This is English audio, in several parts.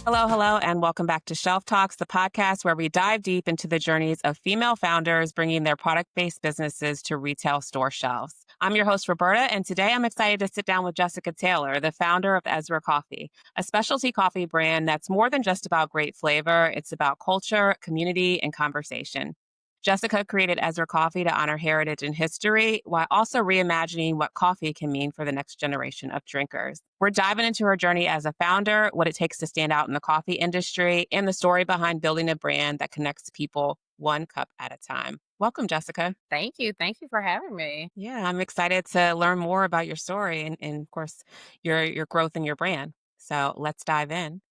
Hello, hello, and welcome back to Shelf Talks, the podcast where we dive deep into the journeys of female founders bringing their product-based businesses to retail store shelves. I'm your host, Roberta, and today I'm excited to sit down with Jessica Taylor, the founder of Ezra Coffee, a specialty coffee brand that's more than just about great flavor. It's about culture, community, and conversation. Jessica created Ezra Coffee to honor heritage and history while also reimagining what coffee can mean for the next generation of drinkers. We're diving into her journey as a founder, what it takes to stand out in the coffee industry, and the story behind building a brand that connects people one cup at a time. Welcome, Jessica. Thank you. Thank you for having me. Yeah, I'm excited to learn more about your story and of course, your growth in your brand. So let's dive in.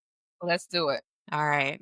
Let's do it. All right.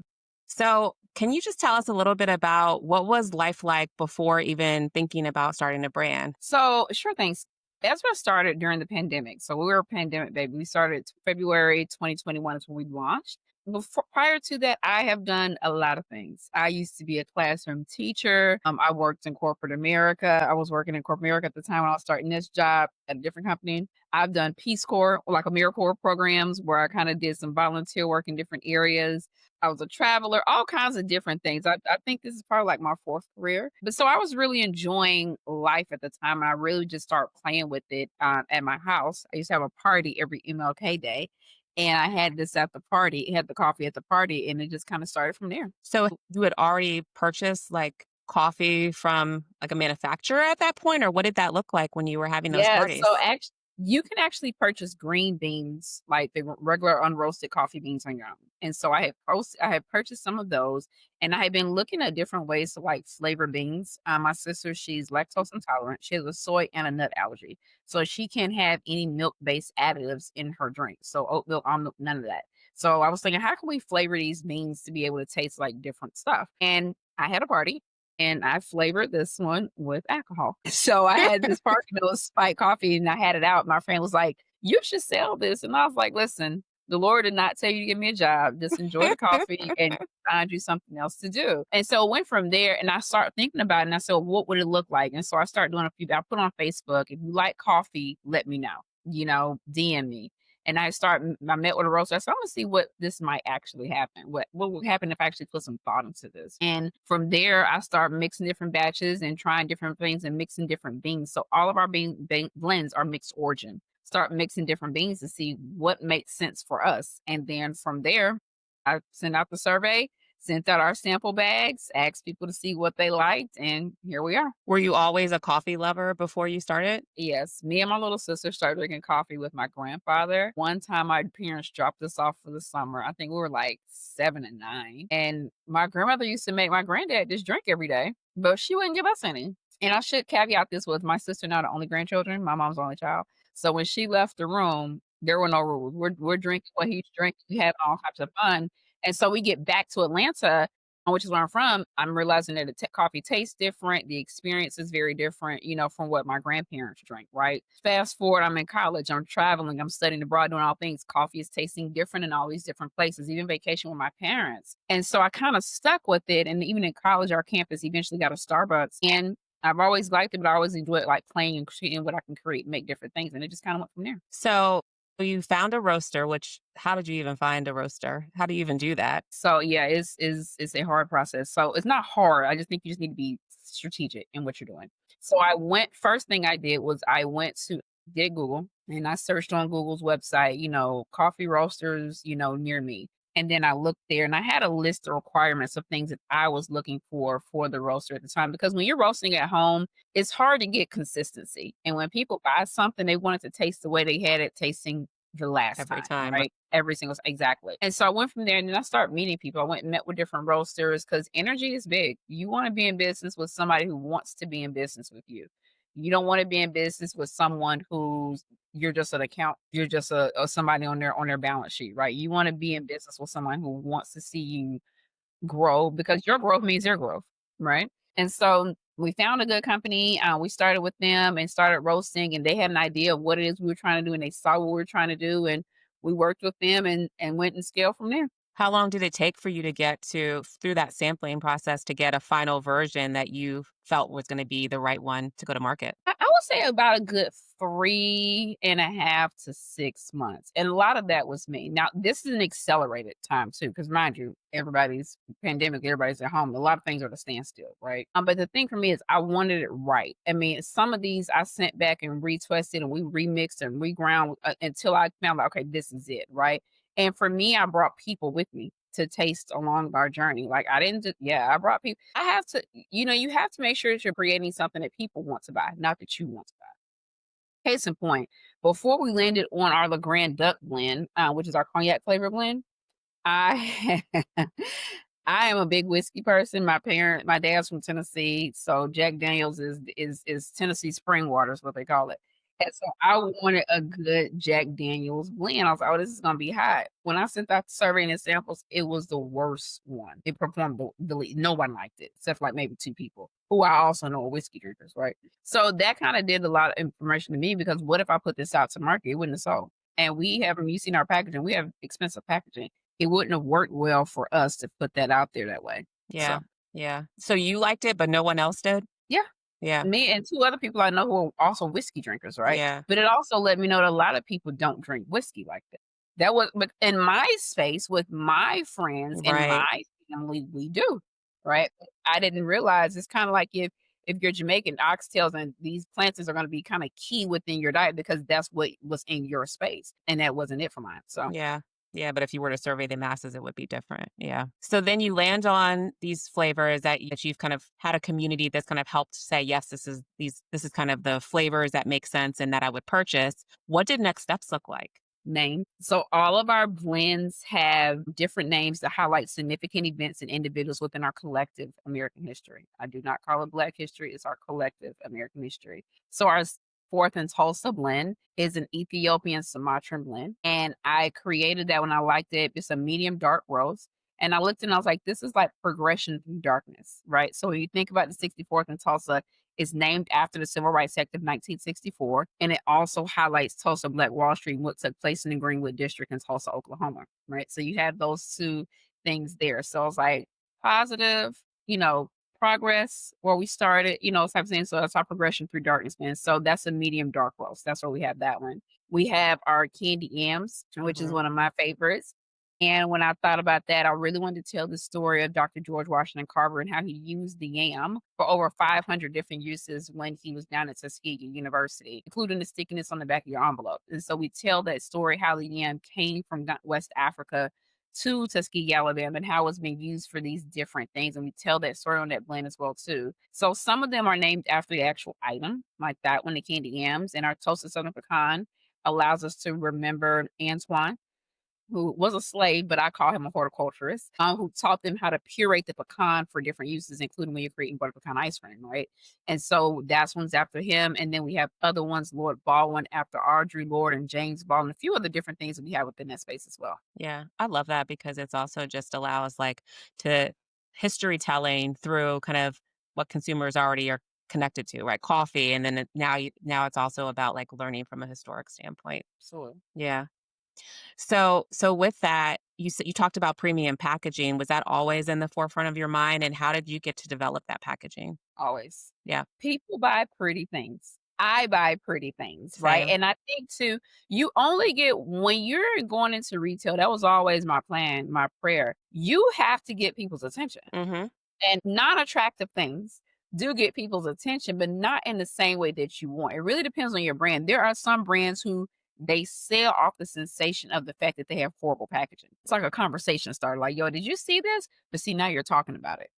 So, can you just tell us a little bit about what was life like before even thinking about starting a brand? So, sure things. Ezra started during the pandemic. So, we were a pandemic baby. We started February 2021 is when we launched. Before, prior to that, I have done a lot of things. I used to be a classroom teacher. I worked in corporate America. I was working in corporate America at the time when I was starting this job at a different company. I've done Peace Corps, like AmeriCorps programs, where I kind of did some volunteer work in different areas. I was a traveler, all kinds of different things. I think this is probably like my fourth career. But so I was really enjoying life at the time. And I really just started playing with it at my house. I used to have a party every MLK day. And I had this at the party, had the coffee at the party, and it just kind of started from there. So, you had already purchased like coffee from like a manufacturer at that point, or what did that look like when you were having those Yeah, so parties? actually, you can actually purchase green beans, like the regular unroasted coffee beans on your own. And so I had purchased some of those, and I had been looking at different ways to like flavor beans. My sister, she's lactose intolerant. She has a soy and a nut allergy, so she can't have any milk-based additives in her drink. So oat milk, almond milk, none of that. So I was thinking, how can we flavor these beans to be able to taste like different stuff? And I had a party and I flavored this one with alcohol. So I had this party that was spiked coffee and I had it out. My friend was like, "You should sell this." And I was like, "Listen, the Lord did not tell you to give me a job. Just enjoy the coffee and find you something else to do." And so it went from there and I started thinking about it and I said, well, what would it look like? And so I started doing a few, I put on Facebook, if you like coffee, let me know, DM me. And I met with a roaster. I said, I want to see what this might actually happen. What would happen if I actually put some thought into this? And from there, I start mixing different batches and trying different things and mixing different beans. So all of our blends are mixed origin. Start mixing different beans to see what makes sense for us. And then from there, I sent out the survey, sent out our sample bags, asked people to see what they liked, and here we are. Were you always a coffee lover before you started? Yes, me and my little sister started drinking coffee with my grandfather. One time, my parents dropped us off for the summer. I think we were like 7 and 9. And my grandmother used to make my granddad just drink every day, but she wouldn't give us any. And I should caveat this with my sister, not the only grandchildren, my mom's the only child. So when she left the room, there were no rules. We're drinking what he's drinking. We having all types of fun. And so we get back to Atlanta, which is where I'm from. I'm realizing that the coffee tastes different. The experience is very different, from what my grandparents drank, right? Fast forward, I'm in college, I'm traveling, I'm studying abroad, doing all things. Coffee is tasting different in all these different places, even vacation with my parents. And so I kind of stuck with it. And even in college, our campus eventually got a Starbucks. And I've always liked it, but I always enjoyed like playing and creating what I can create, make different things. And it just kind of went from there. So, you found a roaster, which how did you even find a roaster? How do you even do that? So yeah, it's a hard process. So it's not hard. I just think you just need to be strategic in what you're doing. So first thing I did was I went to did Google and I searched on Google's website, coffee roasters, near me. And then I looked there and I had a list of requirements of things that I was looking for the roaster at the time. Because when you're roasting at home, it's hard to get consistency. And when people buy something, they want it to taste the way they had it tasting the last Every time, time. right? Every single exactly. And so I went from there and then I started meeting people. I went and met with different roasters because energy is big. You want to be in business with somebody who wants to be in business with you. You don't want to be in business with someone who's you're just an account, you're just a somebody on their balance sheet, right? You want to be in business with someone who wants to see you grow because your growth means their growth, right? And so we found a good company. We started with them and started roasting, and they had an idea of what it is we were trying to do, and they saw what we were trying to do, and we worked with them and went and scaled from there. How long did it take for you to get through that sampling process to get a final version that you felt was going to be the right one to go to market? I would say about a good 3.5 to 6 months, and a lot of that was me. Now, this is an accelerated time too, because mind you, everybody's pandemic, everybody's at home. A lot of things are at a standstill, right? But the thing for me is I wanted it right. I mean, some of these I sent back and retwisted and we remixed and reground until I found out, okay, this is it, right? And for me, I brought people with me to taste along our journey. Like I didn't just, yeah, I brought people. I have to, you have to make sure that you're creating something that people want to buy, not that you want to buy. Case in point, before we landed on our Le Grand Duck blend, which is our cognac flavor blend, I I am a big whiskey person. My dad's from Tennessee, so Jack Daniels is Tennessee spring water is what they call it. And so I wanted a good Jack Daniels blend. I was like, "Oh, this is gonna be hot." When I sent out the survey and the samples, it was the worst one. It performed the least. No one liked it, except for like maybe two people who I also know are whiskey drinkers, right? So that kind of did a lot of information to me because what if I put this out to market? It wouldn't have sold. And we have, you seen our packaging, we have expensive packaging. It wouldn't have worked well for us to put that out there that way. So, Yeah. Yeah. So you liked it, but no one else did? yeah, Yeah. me and 2 other people I know who are also whiskey drinkers, right? Yeah. But it also let me know that a lot of people don't drink whiskey like that. That was but in my space with my friends and Right. my family, we do, right? But I didn't realize it's kinda like if you're Jamaican, oxtails and these planters are gonna be kinda key within your diet because that's what was in your space, and that wasn't it for mine, so Yeah. Yeah, but if you were to survey the masses, it would be different. Yeah. So then you land on these flavors that you've kind of had a community that's kind of helped say, yes, this is kind of the flavors that make sense and that I would purchase. What did next steps look like? name. So all of our blends have different names to highlight significant events and individuals within our collective American history. I do not call it Black history, it's our collective American history. So our fourth and Tulsa blend is an Ethiopian Sumatran blend. And I created that when I liked it. It's a medium dark roast. And I looked and I was like, this is like progression through darkness, right? So when you think about the 64th and Tulsa, is named after the Civil Rights Act of 1964, and it also highlights Tulsa Black Wall Street and what took place in the Greenwood District in Tulsa, Oklahoma, right? So you have those two things there. So it's like positive, progress where we started, type of thing. So that's our progression through darkness, man. So that's a medium dark roast. That's where we have that one. We have our candy yams, which is Mhm. one of my favorites. And when I thought about that, I really wanted to tell the story of Dr. George Washington Carver and how he used the yam for over 500 different uses when he was down at Tuskegee University, including the stickiness on the back of your envelope. And so we tell that story how the yam came from West Africa to Tuskegee, Alabama, and how it's been used for these different things. And we tell that story on that blend as well too. So some of them are named after the actual item, like that one, the candy yams, and our toasted southern pecan allows us to remember Antoine, who was a slave, but I call him a horticulturist, who taught them how to puree the pecan for different uses, including when you're creating butter pecan ice cream, right? And so that's one's after him. And then we have other ones, Lord Baldwin after Audrey Lord and James Baldwin, a few other different things that we have within that space as well. Yeah. I love that because it's also just allows like to history telling through kind of what consumers already are connected to, right? Coffee. And then now it's also about like learning from a historic standpoint. Absolutely. Yeah. So with that, you talked about premium packaging. Was that always in the forefront of your mind, and how did you get to develop that packaging? Always. Yeah, People buy pretty things. I buy pretty things, right? same. And I think too, you only get when you're going into retail, that was always my plan, my prayer. You have to get people's attention. Mhm. And non-attractive things do get people's attention, but not in the same way that you want. It really depends on your brand. There are some brands who they sell off the sensation of the fact that they have horrible packaging. It's like a conversation starter, like, yo, did you see this? But see, now you're talking about it.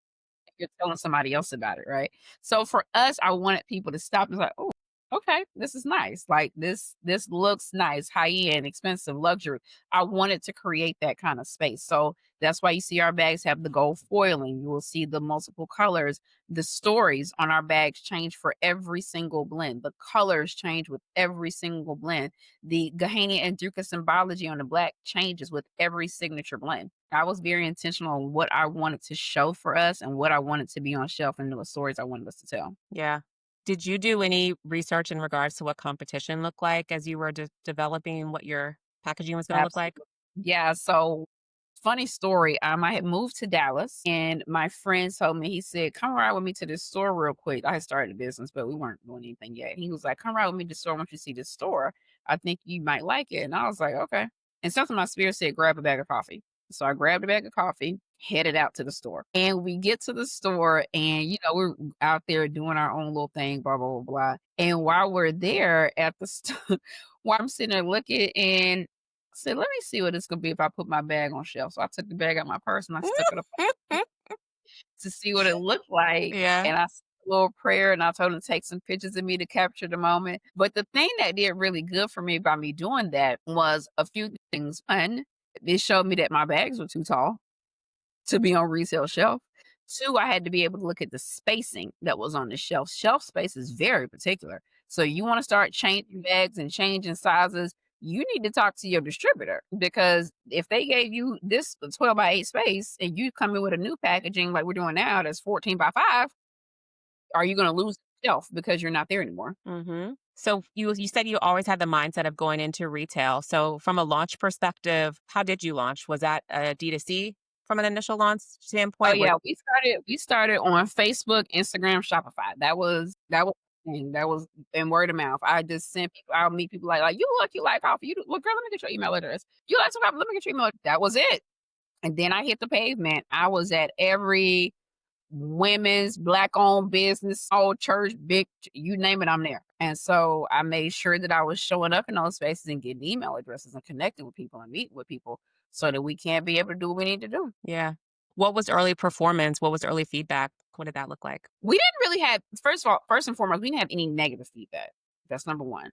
You're telling somebody else about it, right? So for us, I wanted people to stop and be like, "Oh, okay, this is nice. Like this looks nice, high end, expensive, luxury." I wanted to create that kind of space. So that's why you see our bags have the gold foiling. You will see the multiple colors. The stories on our bags change for every single blend. The colors change with every single blend. The Gahania and Duca symbology on the black changes with every signature blend. I was very intentional on what I wanted to show for us and what I wanted to be on shelf and the stories I wanted us to tell. Yeah. Did you do any research in regards to what competition looked like as you were developing what your packaging was gonna look like? Absolutely. Yeah. So Funny story, I had moved to Dallas and my friend told me, he said, "Come ride with me to this store real quick." I had started a business, but we weren't doing anything yet. He was like, "Come ride with me to the store. I want you to see this store. I think you might like it." And I was like, "Okay." And something my spirit said, "Grab a bag of coffee." So I grabbed a bag of coffee, headed out to the store. And we get to the store and, we're out there doing our own little thing, blah, blah, blah, blah. And while we're there at the store, while I'm sitting there looking and I said, "Let me see what it's gonna be if I put my bag on shelf." So I took the bag out my purse and I stuck it up to see what it looked like, Yeah. and I said a little prayer, and I told him to take some pictures of me to capture the moment. But the thing that did really good for me by me doing that was a few things. One, it showed me that my bags were too tall to be on resale shelf. Two, I had to be able to look at the spacing that was on the shelf. Shelf space is very particular. So you want to start changing bags and changing sizes, you need to talk to your distributor because if they gave you this 12 by 8 space and you come in with a new packaging like we're doing now that's 14 by 5, are you going to lose the shelf because you're not there anymore? So you said you always had the mindset of going into retail. So from a launch perspective, how did you launch? Was that a D2C from an initial launch Oh standpoint? yeah, we started on Facebook, Instagram, Shopify. That was thing. That was and word of mouth. I just sent people. I'll meet people like you look, you like coffee. Well, girl, let me get your email address. You like some coffee? Let me get your email. That was it. And then I hit the pavement. I was at every women's black owned business, old church, big, you name it, I'm there. And so I made sure that I was showing up in those spaces and getting email addresses and connecting with people and meeting with people so that we can be able to do what we need to do. Yeah. What was early performance? What was early feedback? What did that look like? We didn't really have, first of all, first and foremost, we didn't have any negative feedback. That's number one,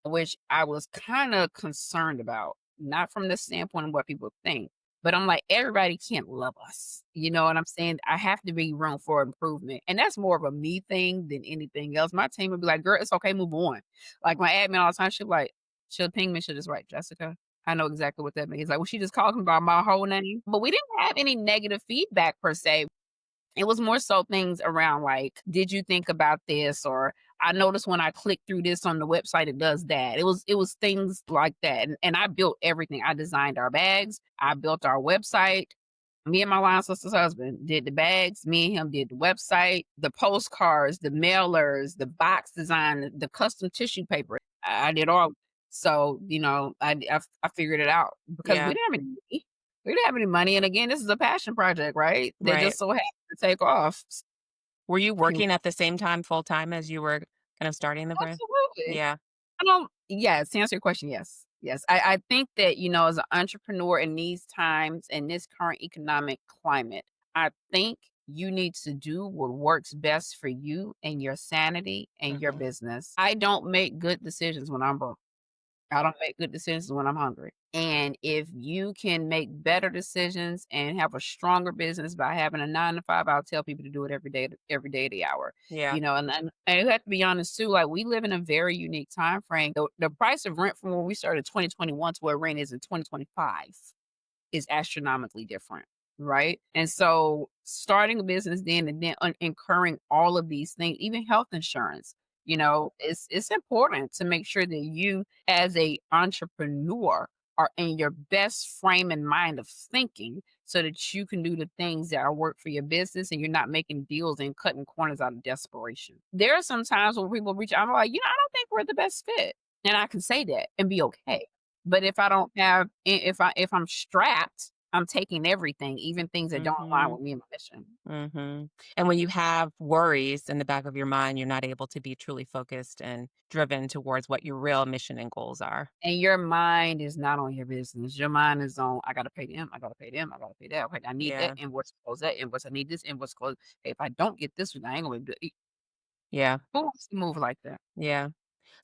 which I was kind of concerned about, not from the standpoint of what people think, but I'm like, everybody can't love us. You know what I'm saying? I have to be room for improvement. And that's more of a me thing than anything else. My team would be like, "Girl, it's okay, move on." Like my admin all the time, she'll ping me, she'll just write, "Jessica." I know exactly what that means. Like when she just calls me by my whole name. But we didn't have any negative feedback per se. It was more so things around like, "Did you think about this?" Or "I noticed when I click through this on the website, it does that." It was things like that. And I built everything. I designed our bags. I built our website. Me and my line sister's husband did the bags. Me and him did the website, the postcards, the mailers, the box design, the custom tissue paper. I did all. So, I figured it out because we Yeah. didn't have any money. We didn't have any money. And again, this is a passion project, right? That Right. just so happened to take off. Were you Mm, working at the same time full time as you were kind of starting the brand? Absolutely. Yeah. Yes, to answer your question, yes. Yes. I think that, as an entrepreneur in these times, in this current economic climate, I think you need to do what works best for you and your sanity and your Mhm. business. I don't make good decisions when I'm broke. I don't make good decisions when I'm hungry. And if you can make better decisions and have a stronger business by having a 9 to 5, I'll tell people to do it every day of the hour. Yeah. And you have to be honest too, like we live in a very unique time frame. The price of rent from when we started 2021 to where rent is in 2025 is astronomically different, right? And so starting a business then and then incurring all of these things, even health insurance, it's important to make sure that you as a entrepreneur are in your best frame and mind of thinking so that you can do the things that are work for your business and you're not making deals and cutting corners out of desperation. There are some times when people reach out, I'm like, I don't think we're the best fit. And I can say that and be okay. But if I don't have if I'm strapped, I'm taking everything, even things that don't align Mhm. with me and my mission. Mhm. And when you have worries in the back of your mind, you're not able to be truly focused and driven towards what your real mission and goals are. And your mind is not on your business. Your mind is on, I gotta pay them, I gotta pay them, I gotta pay that. Okay, I need that Yeah. invoice, close that invoice. I need this invoice closed. If I don't get this one, I ain't gonna be able to eat. Yeah. Who wants to move like that? Yeah.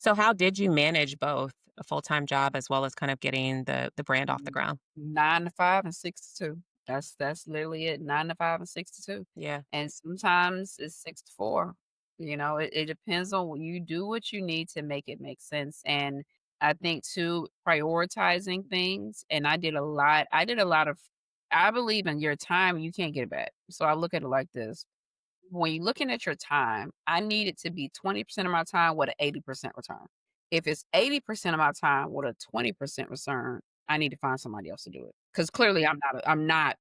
So how did you manage both a full-time job as well as kind of getting the brand off the Mm, ground? 9 to 5 and 6 to 2. That's literally it, 9 to 5 and 6 to 2. Yeah. And sometimes it's 6 to 4. It depends on what you do what you need to make it make sense. And I think too, prioritizing things. And I did a lot of I believe in your time, you can't get it back. So I look at it like this. When you're looking at your time, I need it to be 20% of my time with an 80% return. If it's 80% of my time with a 20% return, I need to find somebody else to do it because clearly I'm not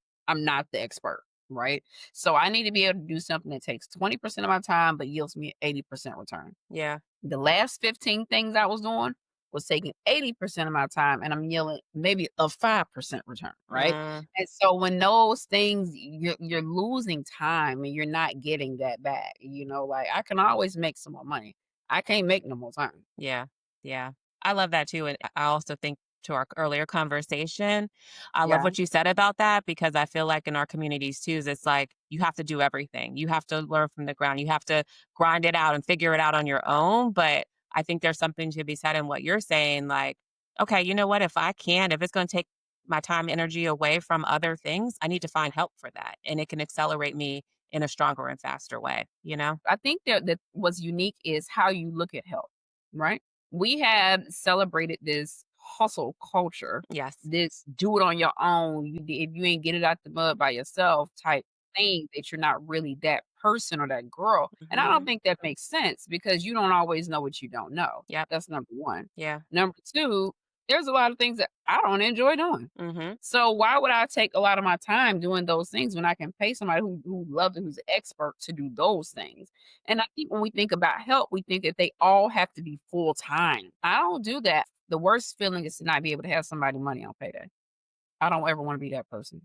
the expert, right? So I need to be able to do something that takes 20% of my time but yields me 80% return. Yeah. The last 15 things I was doing was taking 80% of my time and I'm yielding maybe a 5% return, right? Mm, And so when those things you're losing time and you're not getting that back, like I can always make some more money. I can't make no more time. yeah. Yeah. I love that too. And I also think to our earlier conversation, I love Yeah. what you said about that because I feel like in our communities too, it's like you have to do everything. You have to learn from the ground. You have to grind it out and figure it out on your own. But I think there's something to be said in what you're saying. Like, okay, you know what? If it's going to take my time, energy away from other things, I need to find help for that. And it can accelerate me in a stronger and faster way, you know? I think that what's unique is how you look at health, right? We have celebrated this hustle culture, Yes. this do it on your own. If you ain't get it out the mud by yourself type thing, that you're not really that person or that girl. And I don't Hmm. think that makes sense because you don't always know what you don't know. Yep. That's number one. Yeah. Number two, there's a lot of things that I don't enjoy doing. Hmm. So why would I take a lot of my time doing those things when I can pay somebody who loves it, who's an expert to do those things? And I think when we think about help, we think that they all have to be full time. I don't do that. The worst feeling is to not be able to have somebody money on payday. I don't ever want to be that person.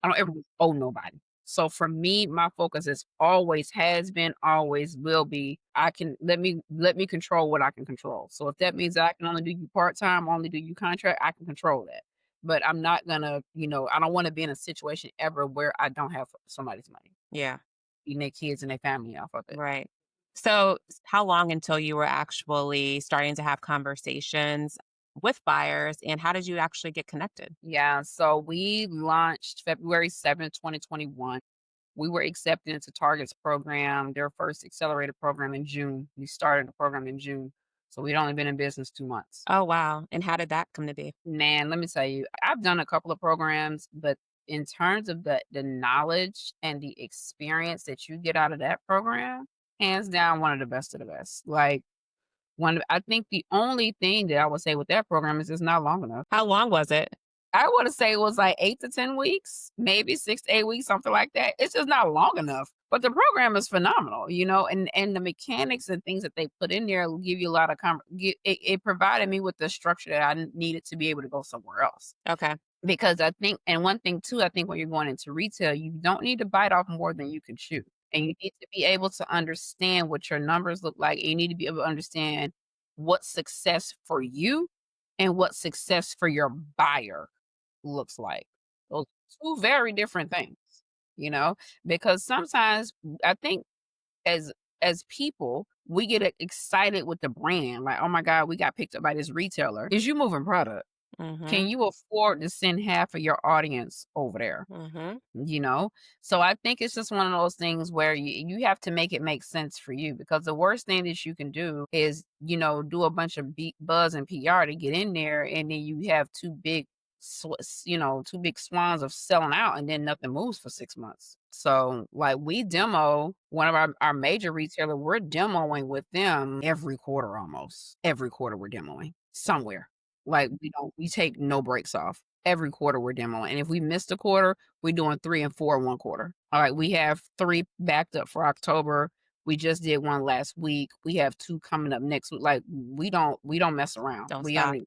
I don't ever owe nobody. So for me, my focus is always has been, always will be. I can let me control what I can control. So if that means that I can only do you part time, only do you contract, I can control that. But I'm not gonna, I don't want to be in a situation ever where I don't have somebody's money, Yeah. eating their kids and their family off of it. Right. So, how long until you were actually starting to have conversations with buyers, and how did you actually get connected? Yeah. So we launched February 7th, 2021. We were accepted into Target's program, their first accelerator program in June. We started the program in June. So we'd only been in business 2 months. Oh, wow. And how did that come to be? Man, let me tell you, I've done a couple of programs, but in terms of the knowledge and the experience that you get out of that program, hands down one of the best of the best. Like I think the only thing that I would say with that program is it's not long enough. How long was it? I wanna say it was like 8 to 10 weeks, maybe 6 to 8 weeks, something like that. It's just not long enough, but the program is phenomenal, and the mechanics and things that they put in there will give you a lot of it provided me with the structure that I needed to be able to go somewhere else. Okay. Because I think and one thing too, I think when you're going into retail, you don't need to bite off more than you can chew, and you need to be able to understand what your numbers look like, and you need to be able to understand what success for you and what success for your buyer looks like. Those 2 very different things, you know, because sometimes I think as as people, we get excited with the brand, like, "Oh my god, we got picked up by this retailer." Is you moving product? Can Mhm. you afford to send half of your audience over there? Mhm. You know? So I think it's just one of those things where you have to make it make sense for you because the worst thing that you can do is, do a bunch of buzz and PR to get in there and then you have two big swans of selling out and then nothing moves for 6 months. So like we demo one of our major retailer, we're demoing with them every quarter almost. Every quarter we're demoing somewhere. Like we take no breaks off. Every quarter we're demoing. And if we missed a quarter, we're doing 3 and 4 in one quarter. All right, we have 3 backed up for October. We just did one last week. We have 2 coming up next week. Like we don't mess around. Don't We stop. only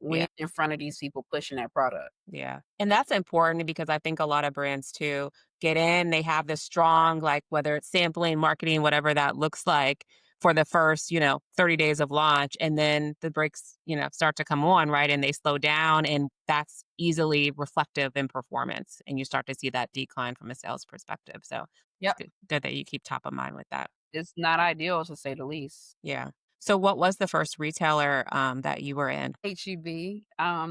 we Yeah. in front of these people pushing that product. Yeah. And that's important because I think a lot of brands too get in, they have this strong, like whether it's sampling, marketing, whatever that looks like for the first, 30 days of launch. And then the breaks, start to come on, right? And they slow down. And that's easily reflective in performance. And you start to see that decline from a sales perspective. So it's Yep. good that you keep top of mind with that. It's not ideal to say the least. Yeah. So what was the first retailer that you were in? HEB,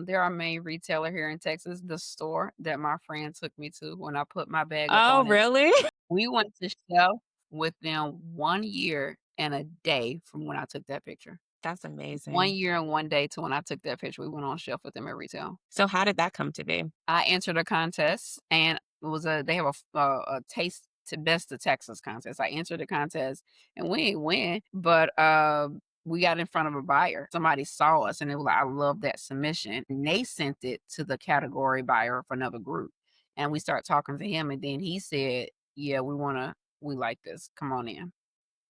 they're our main retailer here in Texas, the store that my friend took me to when I put my bag up Oh, on it. really? We went to shelf with them 1 year and a day from when I took that picture. That's 1 amazing. year and 1 day to when I took that picture, we went on shelf with them at retail. So how did that come to be? I entered a contest, and it was they have a taste to best of Texas contest. I entered the contest, and we ain't win, but, we got in front of a buyer. Somebody saw us and they were like, I love that submission. And they sent it to the category buyer for another group. And we start talking to him. And then he said, yeah, we like this. Come on in.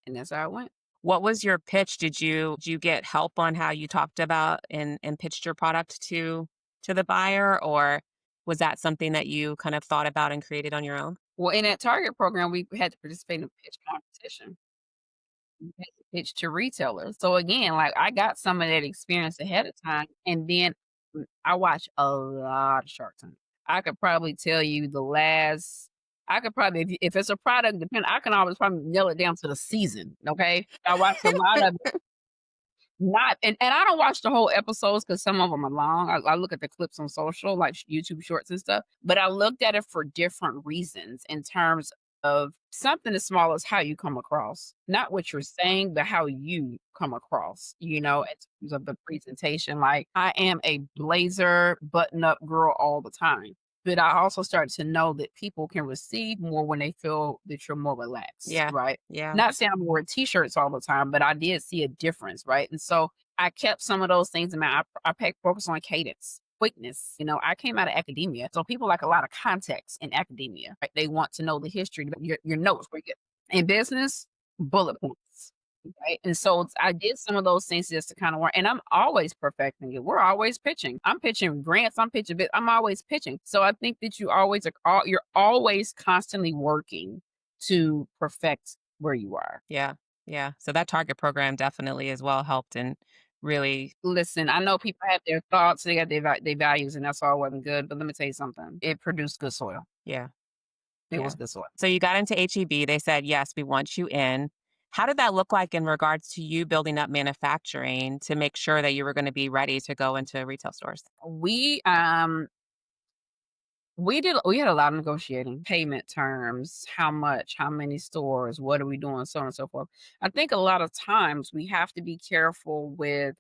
And that's how it went. What was your pitch? Did you get help on how you talked about and pitched your product to the buyer, or was that something that you kind of thought about and created on your own? Well, in that Target program, we had to participate in a pitch competition. We had to pitch to retailers. So again, like I got some of that experience ahead of time. And then I watch a lot of Shark Tank. I could probably tell you I could probably, if it's a product, I can always probably nail it down to the season. Okay. I watched a lot of not and I don't watch the whole episodes because some of them are long. I look at the clips on social, like YouTube Shorts and stuff, but I looked at it for different reasons in terms of something as small as how you come across. Not what you're saying, but how you come across, in terms of the presentation. Like, I am a blazer, button-up girl all the time. But I also started to know that people can receive more when they feel that you're more relaxed, Yeah. right? Yeah. Not saying I'm wearing t-shirts all the time, but I did see a difference, right? And so I kept some of those things in mind. I paid focus on cadence, quickness. I came out of academia, so people like a lot of context in academia, right? They want to know the history, your notes. Where you get in business, bullet points, right? And so I did some of those things just to kind of work. And I'm always perfecting it. We're always pitching. I'm pitching grants. I'm pitching bit. I'm always pitching. So I think that you're always constantly working to perfect where you are. Yeah. Yeah. So that target program definitely as well helped and really. Listen, I know people have their thoughts, they got their values, and that's all well and good. But let me tell you something. It produced good soil. Yeah. It Yeah. was good soil. So you got into HEB. They said, yes, we want you in. How did that look like in regards to you building up manufacturing to make sure that you were going to be ready to go into retail stores? We had a lot of negotiating, payment terms, how much, how many stores, what are we doing, so on and so forth. I think a lot of times we have to be careful with,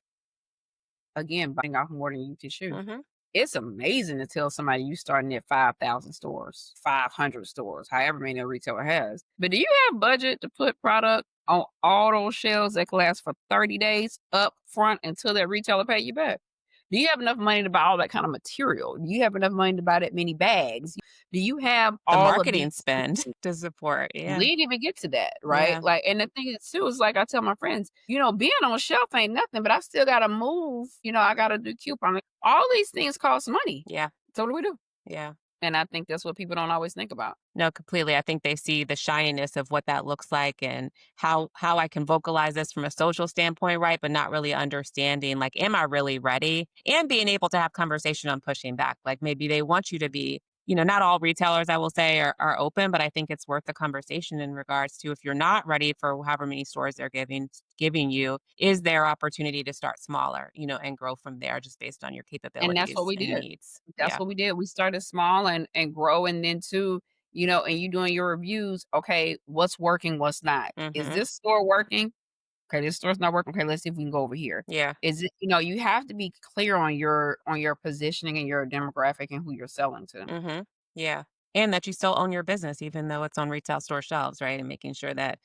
again, biting off more than you can chew. Hmm. It's amazing to tell somebody you starting at 5,000 stores, 500 stores, however many a retailer has. But do you have budget to put product on all those shelves that can last for 30 days up front until that retailer pay you back? Do you have enough money to buy all that kind of material? Do you have enough money to buy that many bags? Do you have The all of these marketing spend to support. we Yeah. didn't even get to that, right? Yeah. Like, and the thing is too is like I tell my friends, being on shelf ain't nothing, but I still gotta move. I gotta do coupon. All these things cost money. Yeah. So what do we do? Yeah. And I think that's what people don't always think about. No, completely. I think they see the shininess of what that looks like and how I can vocalize this from a social standpoint, right? But not really understanding, like, am I really ready? And being able to have conversation on pushing back. Like, maybe they want you to be, not all retailers, I will say, are open, but I think it's worth the conversation in regards to, if you're not ready for however many stores they're giving you, is there opportunity to start smaller, and grow from there just based on your And that's what capabilities we and did. needs. That's Yeah. what we did. We started small and grow, and then too, and you doing your reviews. Okay, what's working, what's not? Is Hmm. this store working? Okay, this store's not working. Okay, let's see if we can go over here. Yeah. Is it, you have to be clear on your positioning and your demographic and who you're selling to. Mhm. Yeah. And that you still own your business even though it's on retail store shelves, right? And making sure that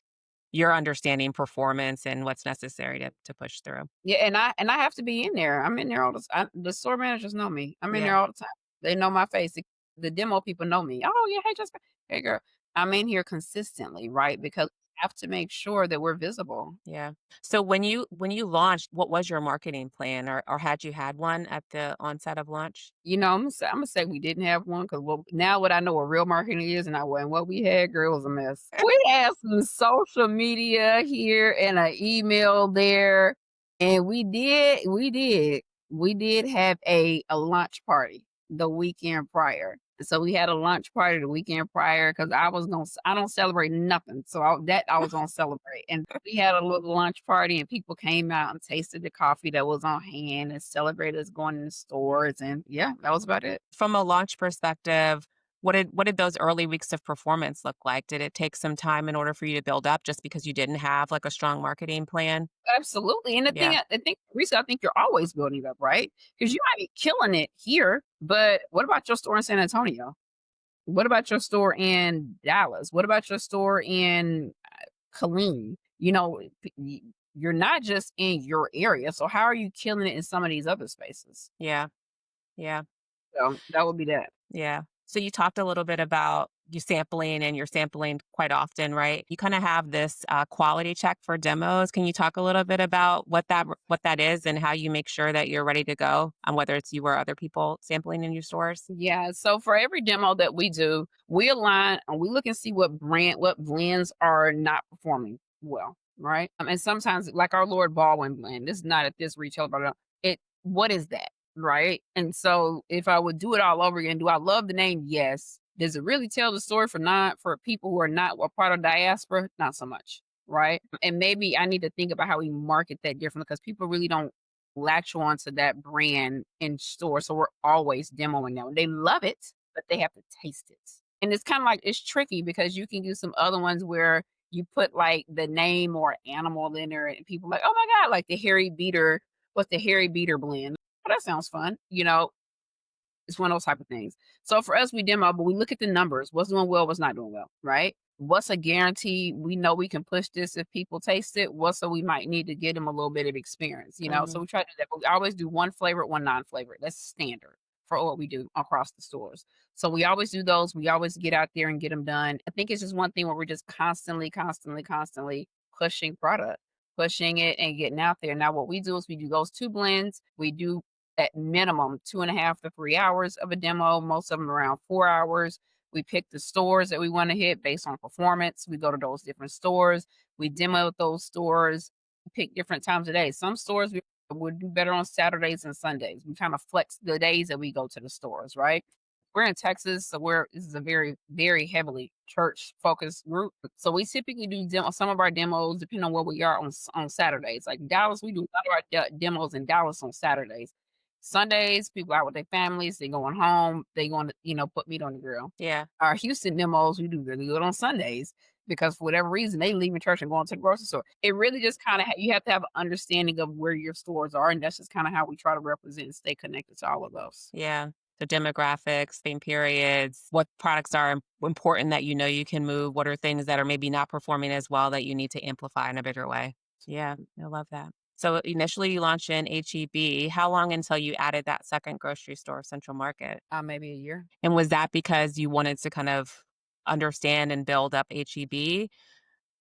you're understanding performance and what's necessary to push through. Yeah, and I have to be in there. I'm in there all the store managers know me. I'm in Yeah. there all the time. They know my face. The demo people know me. Oh yeah, hey Jessica. Hey girl. I'm in here consistently, right? Because we have to make sure that we're visible. Yeah. So when you launched, what was your marketing plan, or had you had one at the onset of launch? I'm gonna say we didn't have one because now what I know what real marketing is, and what we had, girl, was a mess. We had some social media here and an email there, and we did have a lunch party the weekend prior. So we had a lunch party the weekend prior because I don't celebrate nothing, so I was gonna celebrate, and we had a little lunch party, and people came out and tasted the coffee that was on hand and celebrated us going in the stores, and yeah, that was about it. From a launch perspective, what did those early weeks of performance look like? Did it take some time in order for you to build up just because you didn't have like a strong marketing plan? Absolutely, and Yeah. Risa, I think you're always building up, right? Because you might be killing it here, but what about your store in San Antonio? What about your store in Dallas? What about your store in Killeen? you're not just in your area. So how are you killing it in some of these other spaces? Yeah. Yeah. So that would be that. Yeah. So you talked a little bit about you sampling and you're sampling quite often, right? You kind of have this quality check for demos. Can you talk a little bit about what that is and how you make sure that you're ready to go on whether it's you or other people sampling in your stores? Yeah. So for every demo that we do, we align and we look and see what blends are not performing well. Right. And sometimes like our Lord Baldwin blend, this is not at this retailer, but what is that? Right. And so if I would do it all over again, do I love the name? Yes. Does it really tell the story for people who are not a part of diaspora? Not so much. Right. And maybe I need to think about how we market that differently because people really don't latch on to that brand in store. So we're always demoing them. They love it, but they have to taste it. And it's kind of like it's tricky because you can do some other ones where you put like the name or animal in there and people are like, oh my God, like the Harry Beater, what's the Harry Beater blend? Oh, that sounds fun. It's one of those type of things. So for us, we demo, but we look at the numbers. What's doing well, what's not doing well, right? What's a guarantee we know we can push this if people taste it? What's so we might need to get them a little bit of experience? So Hmm. we try to do that, but we always do one flavored, one non-flavored. That's standard for what we do across the stores. So we always do those. We always get out there and get them done. I think it's just one thing where we're just constantly, constantly, constantly pushing product, pushing it and getting out there. Now, what we do is we do those two blends. We do at minimum 2.5 to 3 hours of a demo, most of them around 4 hours. We pick the stores that we want to hit based on performance. We go to those different stores. We demo at those stores, pick different times of day. Some stores we would do better on Saturdays and Sundays. We kind of flex the days that we go to the stores, right? We're in Texas, so this is a very, very heavily church focused group. So we typically do some of our demos depending on where we are on Saturdays. Like Dallas, we do a lot of our demos in Dallas on Saturdays. Sundays, people out with their families, they going home, they going to put meat on the grill. Yeah. Our Houston demos, we do really good on Sundays because for whatever reason, they leaving church and going to the grocery store. It really just kind of, you have to have an understanding of where your stores are. And that's just kind of how we try to represent and stay connected to all of those. Yeah. So demographics, same periods, what products are important that you know you can move, what are things that are maybe not performing as well that you need to amplify in a bigger way. Yeah, I love that. So initially you launched in HEB. How long until you added that second grocery store, Central Market? Maybe a year. And was that because you wanted to kind of understand and build up HEB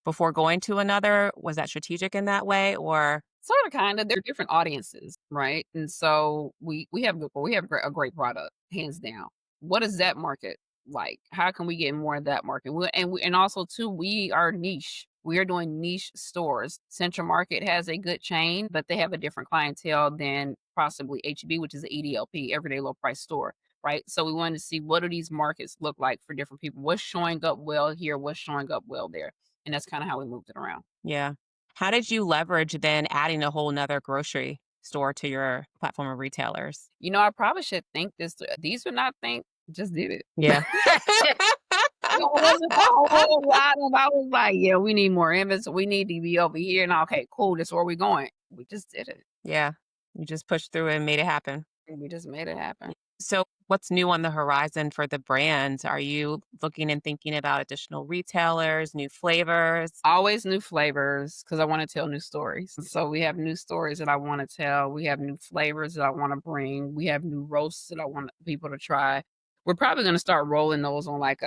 before going to another? Was that strategic in that way or? Sort of, kind of. They're different audiences, right? And so we have a great product, hands down. What is that market like? How can we get more of that market? And also too, we are niche. We are doing niche stores. Central Market has a good chain, but they have a different clientele than possibly HEB, which is an EDLP, everyday low price store, right? So we wanted to see what do these markets look like for different people. What's showing up well here? What's showing up well there? And that's kind of how we moved it around. Yeah. How did you leverage then adding a whole nother grocery store to your platform of retailers? I probably should think this. These would not think, just did it. Yeah. It wasn't a whole lot of, I was like, yeah, we need more inventory. We need to be over here. And okay, cool. That's where we're going. We just did it. Yeah. You just pushed through and made it happen. And we just made it happen. So, what's new on the horizon for the brand? Are you looking and thinking about additional retailers, new flavors? Always new flavors because I want to tell new stories. So we have new stories that I want to tell. We have new flavors that I want to bring. We have new roasts that I want people to try. We're probably going to start rolling those on like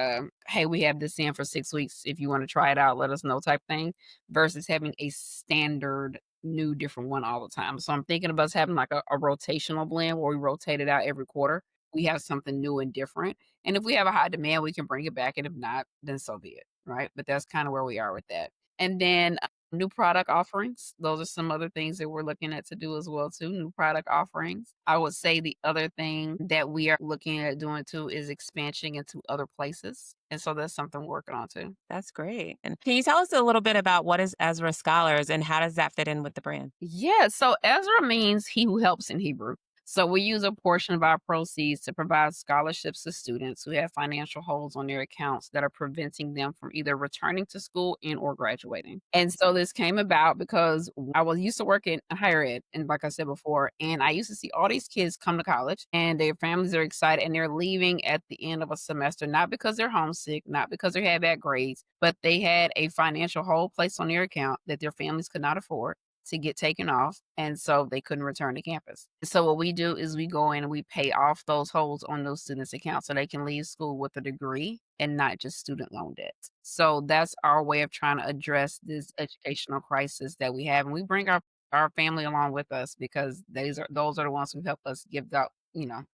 hey, we have this in for 6 weeks. If you want to try it out, let us know type thing versus having a standard new different one all the time. So I'm thinking about us having like a rotational blend where we rotate it out every quarter. We have something new and different. And if we have a high demand, we can bring it back. And if not, then so be it. Right. But that's kind of where we are with that. And then new product offerings. Those are some other things that we're looking at to do as well too. New product offerings. I would say the other thing that we are looking at doing too is expansion into other places. And so that's something we're working on too. That's great. And can you tell us a little bit about what is Ezra Scholars and how does that fit in with the brand? Yeah, so Ezra means he who helps in Hebrew. So we use a portion of our proceeds to provide scholarships to students who have financial holes on their accounts that are preventing them from either returning to school and or graduating. And so this came about because I was used to work in higher ed, and like I said before, and I used to see all these kids come to college and their families are excited and they're leaving at the end of a semester, not because they're homesick, not because they had bad grades, but they had a financial hole placed on their account that their families could not afford. to get taken off, and so they couldn't return to campus. So what we do is we go in and we pay off those holes on those students' accounts so they can leave school with a degree and not just student loan debt. So that's our way of trying to address this educational crisis that we have, and we bring our family along with us because those are the ones who help us give out,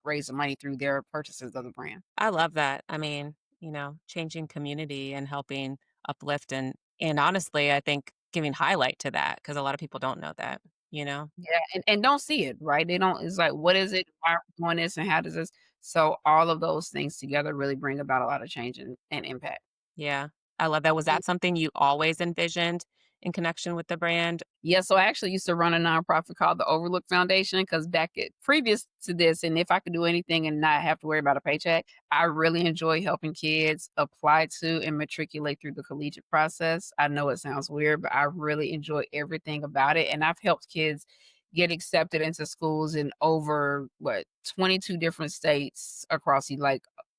raise the money through their purchases of the brand. I love that. I mean, changing community and helping uplift and honestly, I think giving highlight to that because a lot of people don't know that, you know? Yeah, and don't see it, right? They don't it's like, "What is it? Why are we doing this, and how does this" so all of those things together really bring about a lot of change and impact. Yeah. I love that. Was that something you always envisioned in connection with the brand? Yeah, so I actually used to run a nonprofit called the Overlook Foundation because back at previous to this, and if I could do anything and not have to worry about a paycheck, I really enjoy helping kids apply to and matriculate through the collegiate process. I know it sounds weird, but I really enjoy everything about it. And I've helped kids get accepted into schools in over 22 different states across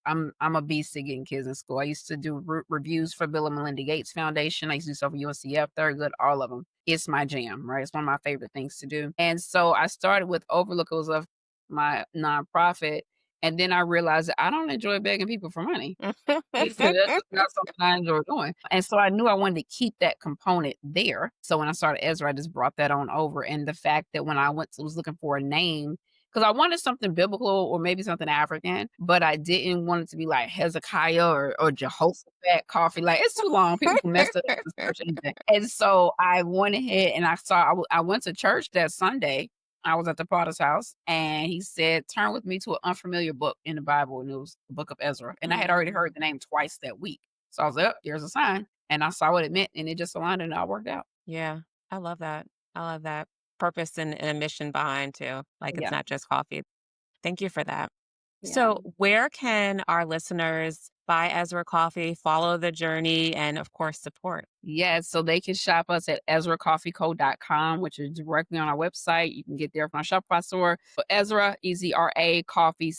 I'm a beast at getting kids in school. I used to do reviews for Bill and Melinda Gates Foundation. I used to do stuff for UNCF, Thurgood, all of them. It's my jam, right? It's one of my favorite things to do. And so I started with Overlook. It was of my nonprofit, and then I realized that I don't enjoy begging people for money. That's just not something I enjoy doing. And so I knew I wanted to keep that component there. So when I started Ezra, I just brought that on over. And the fact that when I was looking for a name, because I wanted something biblical or maybe something African, but I didn't want it to be like Hezekiah or Jehoshaphat coffee. Like it's too long. People can mess up the search engine. And so I went ahead and I went to church that Sunday. I was at the Potter's house, and he said, "Turn with me to an unfamiliar book in the Bible," and it was the book of Ezra, and I had already heard Mm. the name twice that week. So I was like, "Oh, there's a sign," and I saw what it meant, and it just aligned, and it all worked out. Yeah. I love that. I love that. Purpose and a mission behind too. Like it's Yeah, not just coffee. Thank you for that. yeah. So, where can our listeners buy Ezra Coffee, follow the journey, and of course, support? Yes, so they can shop us at EzraCoffeeCo.com, which is directly on our website. You can get there from our Shopify store. But Ezra, Ezra, Coffee,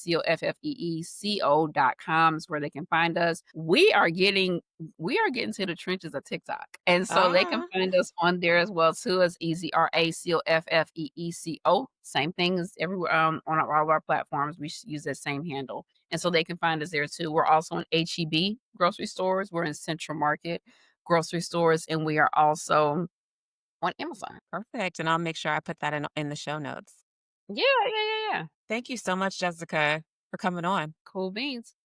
COFFEECO.com is where they can find us. We are getting to the trenches of TikTok. And so they can Ah, find us on there as well too as EzraCoffeeCo. Same thing as everywhere on all of our platforms. We use that same handle. And so they can find us there too. We're also in HEB grocery stores. We're in Central Market grocery stores, and we are also on Amazon. perfect. And I'll make sure I put that in the show notes. Yeah, yeah, yeah, yeah. Thank you so much, Jessica, for coming on. Cool beans.